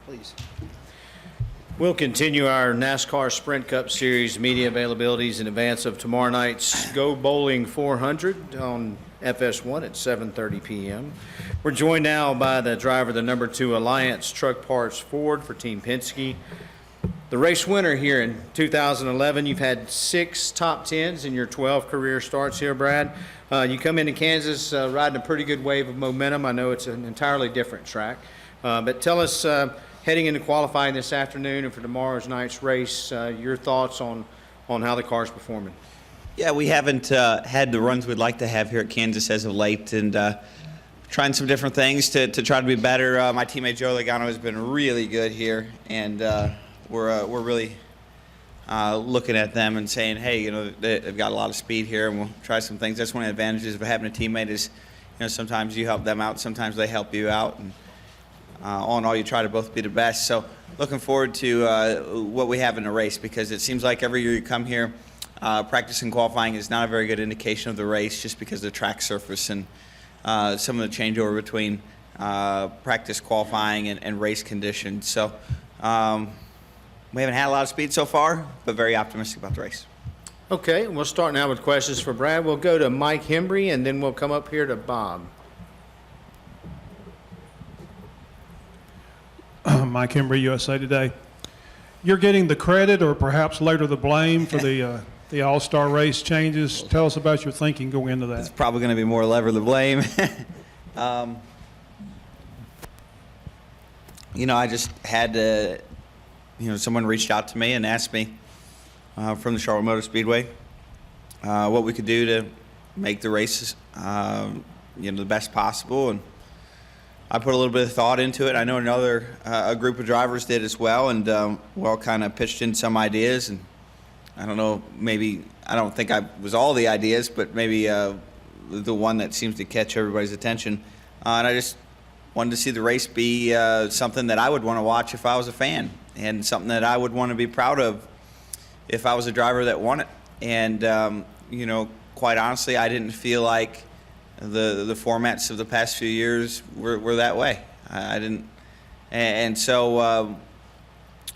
Please. We'll continue our NASCAR Sprint Cup Series media availabilities in advance of tomorrow night's Go Bowling 400 on FS1 at 7:30 p.m. We're joined now by the driver of the number 2 Alliance Truck Parts Ford for Team Penske. The race winner here in 2011. You've had 6 top 10s in your 12 career starts here, Brad. You come into Kansas riding a pretty good wave of momentum. I know it's an entirely different track. But tell us, heading into qualifying this afternoon and for tomorrow's night's race, your thoughts on how the car's performing. Yeah, we haven't had the runs we'd like to have here at Kansas as of late, and trying some different things to try to be better. My teammate Joe Logano has been really good here, and we're really looking at them and saying, hey, they've got a lot of speed here, and we'll try some things. That's one of the advantages of having a teammate is, sometimes you help them out, sometimes they help you out, and all in all, you try to both be the best. So looking forward to what we have in the race, because it seems like every year you come here, practice and qualifying is not a very good indication of the race just because of the track surface and some of the changeover between practice, qualifying, and race conditions. So we haven't had a lot of speed so far, but very optimistic about the race. Okay, we'll start now with questions for Brad. We'll go to Mike Hembry, and then we'll come up here to Bob. Mike Hembry, USA Today. You're getting the credit, or perhaps later the blame, for the AllStar Race changes. Tell us about your thinking going into that. It's probably going to be more lever the blame. I just had to, someone reached out to me and asked me from the Charlotte Motor Speedway what we could do to make the races, the best possible, and I put a little bit of thought into it. I know a group of drivers did as well, and we all kind of pitched in some ideas. And I don't know, I don't think I was all the ideas, but maybe the one that seems to catch everybody's attention. And I just wanted to see the race be something that I would want to watch if I was a fan, and something that I would want to be proud of if I was a driver that won it. And quite honestly, I didn't feel like the formats of the past few years were that way. I didn't, and so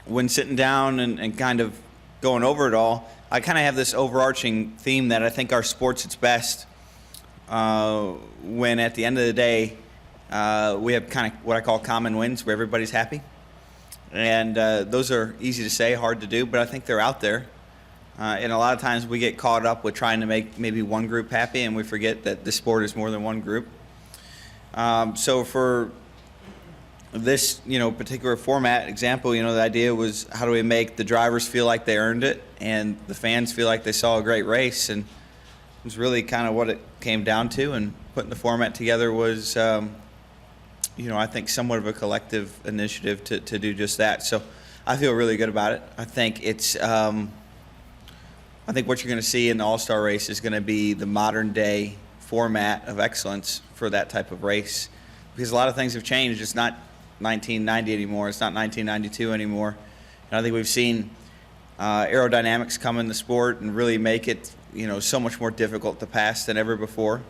when sitting down and kind of going over it all, I kind of have this overarching theme that I think our sport's its best when at the end of the day we have kind of what I call common wins where everybody's happy, and those are easy to say, hard to do, but I think they're out there. And a lot of times we get caught up with trying to make maybe one group happy, and we forget that the sport is more than one group. So for this, particular format example, the idea was, how do we make the drivers feel like they earned it and the fans feel like they saw a great race? And it was really kind of what it came down to. And putting the format together was, I think somewhat of a collective initiative to do just that. So I feel really good about it. I think it's. I think what you're going to see in the All-Star Race is going to be the modern-day format of excellence for that type of race, because a lot of things have changed. It's not 1990 anymore. It's not 1992 anymore. And I think we've seen aerodynamics come in the sport and really make it, so much more difficult to pass than ever before.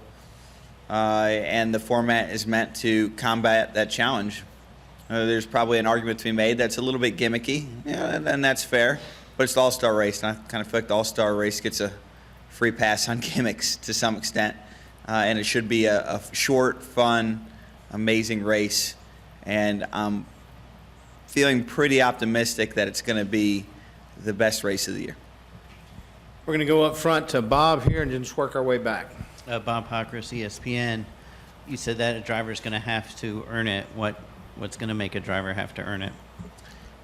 And the format is meant to combat that challenge. There's probably an argument to be made that's a little bit gimmicky, and that's fair. But it's the All-Star Race, and I kind of feel like the All-Star Race gets a free pass on gimmicks to some extent. And it should be a short, fun, amazing race. And I'm feeling pretty optimistic that it's going to be the best race of the year. We're going to go up front to Bob here and then just work our way back. Bob Hockris, ESPN. You said that a driver's going to have to earn it. What's going to make a driver have to earn it?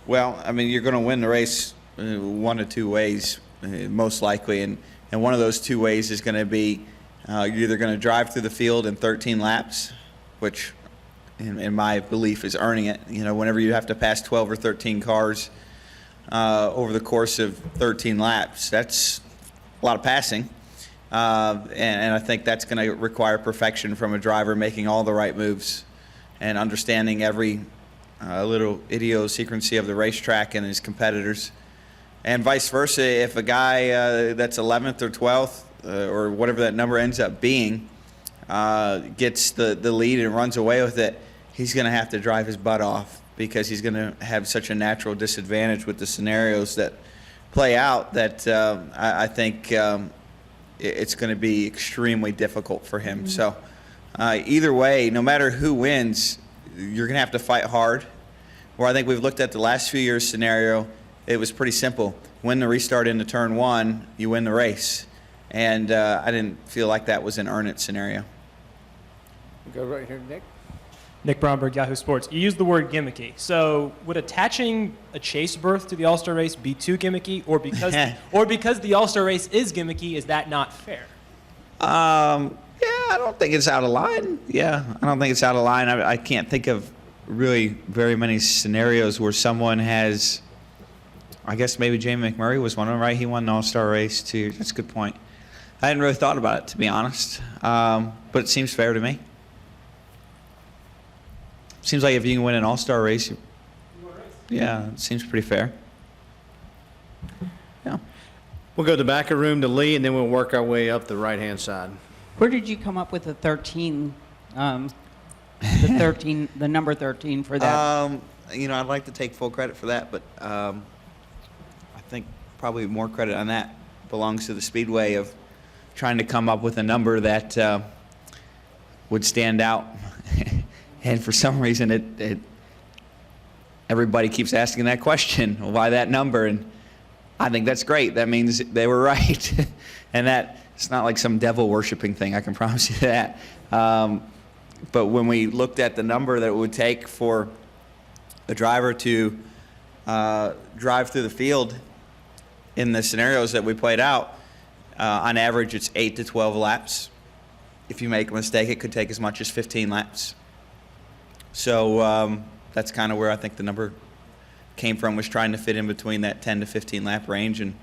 Well, you're going to win the race one of two ways, most likely, and one of those two ways is going to be you're either going to drive through the field in 13 laps, which in my belief is earning it. Whenever you have to pass 12 or 13 cars over the course of 13 laps, that's a lot of passing, and I think that's going to require perfection from a driver, making all the right moves and understanding every little idiosyncrasy of the racetrack and his competitors. And vice versa, if a guy that's 11th or 12th or whatever that number ends up being gets the lead and runs away with it, he's going to have to drive his butt off because he's going to have such a natural disadvantage with the scenarios that play out that I think it's going to be extremely difficult for him. So either way, no matter who wins, you're going to have to fight hard. Where I think we've looked at the last few years' scenario, it was pretty simple. Win the restart into turn one, you win the race. And I didn't feel like that was an earn it scenario. Go right here, Nick. Nick Bromberg, Yahoo Sports. You used the word gimmicky. So would attaching a chase berth to the All-Star Race be too gimmicky, or because the All-Star Race is gimmicky, is that not fair? Yeah, I don't think it's out of line. Yeah, I don't think it's out of line. I can't think of really very many scenarios where someone has, I guess maybe Jamie McMurray was one of them, right? He won the All-Star Race too. That's a good point. I hadn't really thought about it, to be honest, but it seems fair to me. Seems like if you can win an All-Star Race, yeah, it seems pretty fair. Yeah. We'll go to the back of the room to Lee, and then we'll work our way up the right-hand side. Where did you come up with the 13, the number 13 for that? I'd like to take full credit for that, but I think probably more credit on that belongs to the Speedway of trying to come up with a number that would stand out. And for some reason, everybody keeps asking that question, why that number? And I think that's great. That means they were right. And that it's not like some devil worshiping thing, I can promise you that. But when we looked at the number that it would take for a driver to drive through the field in the scenarios that we played out, on average, it's 8 to 12 laps. If you make a mistake, it could take as much as 15 laps. So that's kind of where I think the number came from, was trying to fit in between that 10 to 15 lap range, and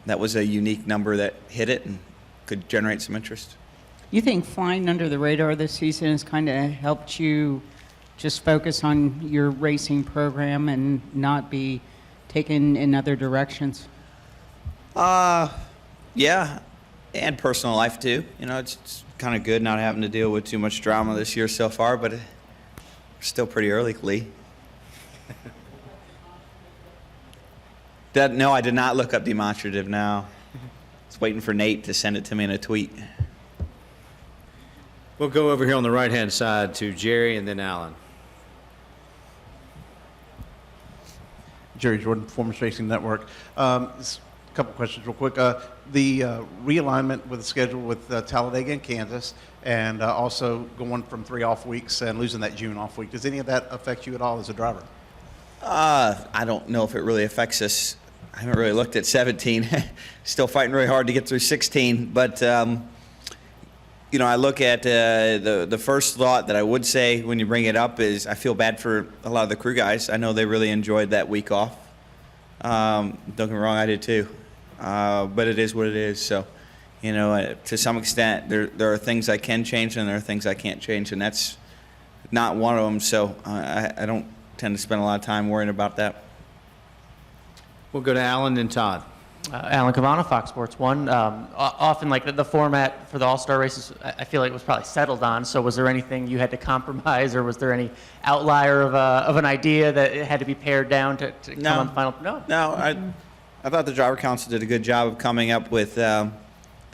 that was a unique number that hit it and could generate some interest. You think flying under the radar this season has kind of helped you just focus on your racing program and not be taken in other directions? Yeah, and personal life too. It's kind of good not having to deal with too much drama this year so far, but still pretty early, Lee. No, I did not look up demonstrative now. I was waiting for Nate to send it to me in a tweet. We'll go over here on the right-hand side to Jerry and then Alan. Jerry Jordan, Performance Racing Network. A couple questions real quick. The realignment with the schedule with Talladega and Kansas, and also going from 3 off weeks and losing that June off week. Does any of that affect you at all as a driver? I don't know if it really affects us. I haven't really looked at 17. Still fighting really hard to get through 16. But, I look at the first thought that I would say when you bring it up is I feel bad for a lot of the crew guys. I know they really enjoyed that week off. Don't get me wrong, I did too. But it is what it is. So, to some extent, there are things I can change and there are things I can't change, and that's not one of them. So I don't tend to spend a lot of time worrying about that. We'll go to Alan and Todd. Alan Cavana, Fox Sports 1. Often, like the format for the All-Star races, I feel like it was probably settled on. So was there anything you had to compromise, or was there any outlier of an idea that it had to be pared down to come on the final? No, I thought the driver council did a good job of coming up with the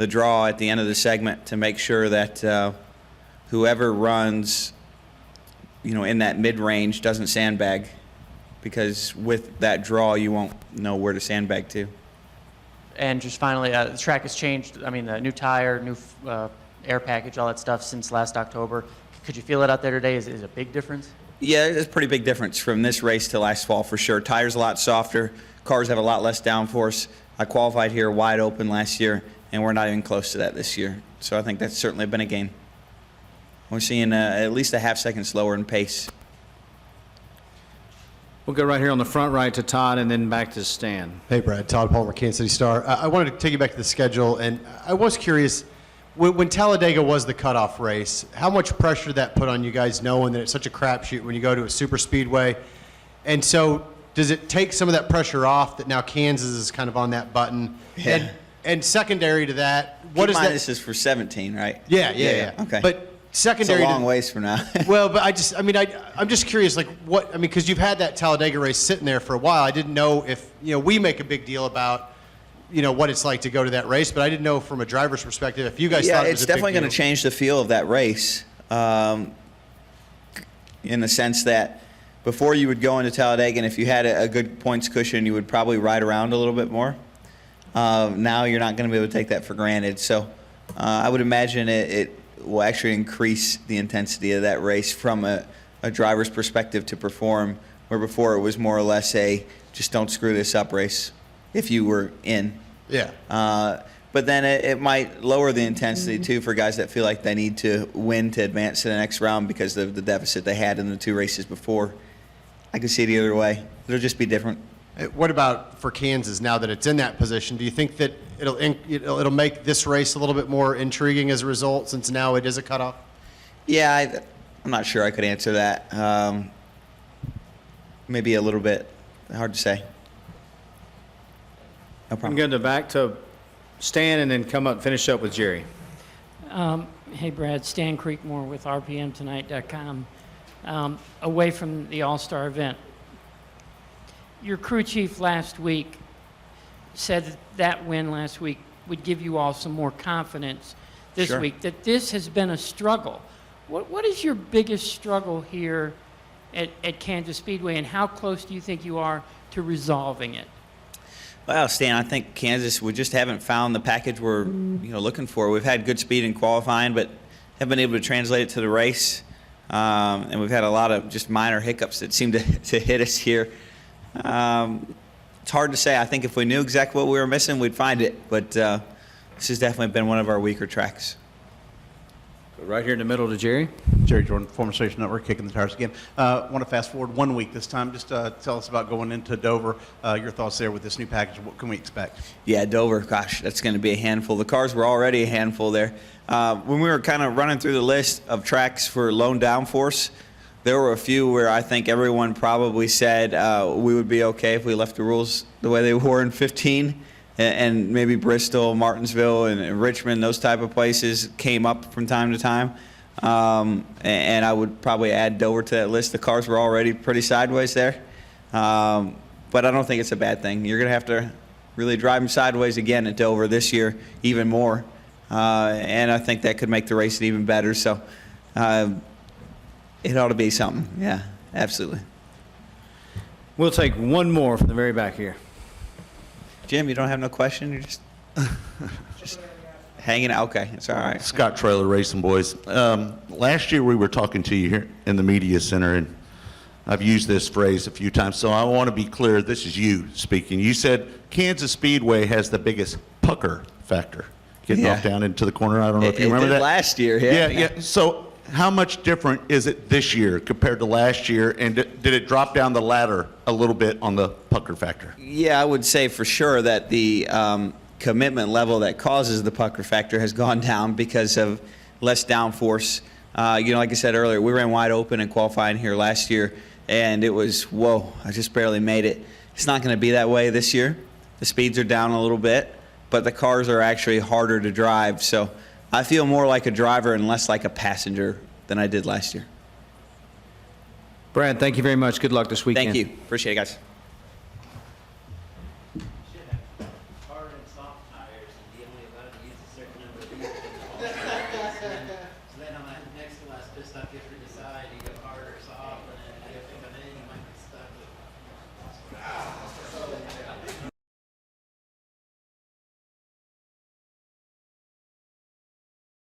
draw at the end of the segment to make sure that whoever runs, in that mid-range doesn't sandbag, because with that draw, you won't know where to sandbag to. And just finally, the track has changed. I mean, the new tire, new air package, all that stuff since last October. Could you feel it out there today? Is it a big difference? Yeah, it's a pretty big difference from this race to last fall for sure. Tires a lot softer. Cars have a lot less downforce. I qualified here wide open last year, and we're not even close to that this year. So I think that's certainly been a gain. We're seeing at least a half second slower in pace. We'll go right here on the front right to Todd and then back to Stan. Hey, Brad. Todd Palmer, Kansas City Star. I wanted to take you back to the schedule, and I was curious, when Talladega was the cutoff race, how much pressure did that put on you guys, knowing that it's such a crapshoot when you go to a super speedway? And so does it take some of that pressure off that now Kansas is kind of on that button? Yeah. And secondary to that, what is that? This is for 17, right? Yeah. Okay. But It's a secondary long to, ways from now. well, but I'm just curious, like because you've had that Talladega race sitting there for a while. I didn't know if, we make a big deal about, what it's like to go to that race, but I didn't know from a driver's perspective if you guys Yeah, thought it was it's a big definitely going deal. to change the feel of that race, in the sense that before you would go into Talladega, and if you had a good points cushion, you would probably ride around a little bit more. Now you're not going to be able to take that for granted. So I would imagine it will actually increase the intensity of that race from a driver's perspective to perform, where before it was more or less a just don't screw this up race if you were in. Yeah. But then it might lower the intensity too for guys that feel like they need to win to advance to the next round because of the deficit they had in the 2 races before. I can see it either way. It'll just be different. What about for Kansas now that it's in that position? Do you think that it'll make this race a little bit more intriguing as a result, since now it is a cutoff? Yeah, I'm not sure I could answer that. Maybe a little bit. Hard to say. No I'm problem. going to back to Stan and then come up and finish up with Jerry. Hey, Brad, Stan Creekmore with RPMTonight.com. Away from the All-Star event, your crew chief last week said that win last week would give you all some more confidence this Sure. week, that this has been a struggle. What is your biggest struggle here at Kansas Speedway, and how close do you think you are to resolving it? Well, Stan, I think Kansas, we just haven't found the package we're looking for. We've had good speed in qualifying, but haven't been able to translate it to the race. And we've had a lot of just minor hiccups that seem to hit us here. It's hard to say. I think if we knew exactly what we were missing, we'd find it. But this has definitely been one of our weaker tracks. Go right here in the middle to Jerry. Jerry Jordan, former Station Network, kicking the tires again. Want to fast forward 1 week this time. Just tell us about going into Dover. Your thoughts there with this new package. What can we expect? Yeah, Dover, gosh, that's going to be a handful. The cars were already a handful there. When we were kind of running through the list of tracks for lone downforce, there were a few where I think everyone probably said we would be okay if we left the rules the way they were in 15. And maybe Bristol, Martinsville, and Richmond, those type of places came up from time to time. And I would probably add Dover to that list. The cars were already pretty sideways there. But I don't think it's a bad thing. You're going to have to really drive them sideways again at Dover this year, even more. And I think that could make the race even better. So it ought to be something. Yeah, absolutely. We'll take one more from the very back here. Jim, you don't have no question? You're just hanging out? Okay, it's all right. Scott Trailer Racing Boys. Last year we were talking to you here in the media center, and I've used this phrase a few times, so I want to be clear. This is you speaking. You said Kansas Speedway has the biggest pucker factor, getting off down into the corner. I don't know if you remember did that. Last year, yeah. Yeah. So how much different is it this year compared to last year, and did it drop down the ladder a little bit on the pucker factor? Yeah, I would say for sure that the commitment level that causes the pucker factor has gone down because of less downforce. Like I said earlier, we ran wide open in qualifying here last year, and it was, whoa, I just barely made it. It's not going to be that way this year. The speeds are down a little bit, but the cars are actually harder to drive. So I feel more like a driver and less like a passenger than I did last year. Brad, thank you very much. Good luck this weekend. Thank you. Appreciate it, guys. Hard and soft tires, and be only allowed to use a certain number of units. So then on that next to last pit stop, you have to